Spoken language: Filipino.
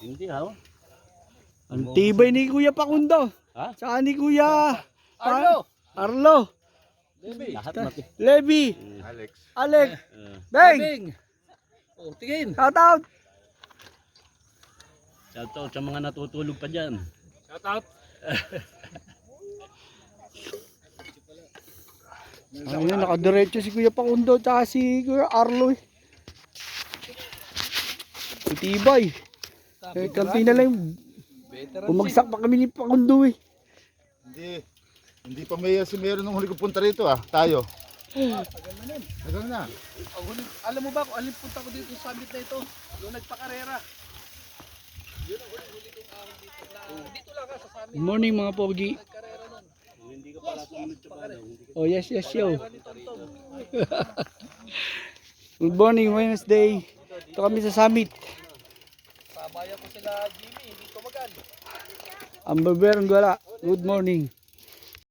Hindi ha. Ang tibay ni Kuya Pakundo. Ha? Saka ni Kuya Arlo! Arlo. Lahat mati. Levi. Alex. Alec. Beng. Bing! Oh, tingin! Shout out. Shoutout sa mga natutulog pa dyan. Shout out! Ayun, nakadiretso si Kuya Pakundo at si Kuya Arlo. Tibay. Eh, kampi na lang. Bumagsak pa kami ni Pakundo eh. Hindi pa si Mayor nung huli ko punta rito tayo. Tagal na. Alam mo ba kung alin punta ko dito sa summit na ito? Yung nagpakarera. Yun ang huli kong ahon dito. Dito lang sa summit. Good morning mga pogi. Nagkarera nun. Hindi ka pala sumunod sa pala. Oh yes, yes, yo. Karera ni Tonton. Good morning, Wednesday. Ito kami sa summit. Sabayan ko sila Jimmy, hindi tumagal. Ang baberong gala. Good morning.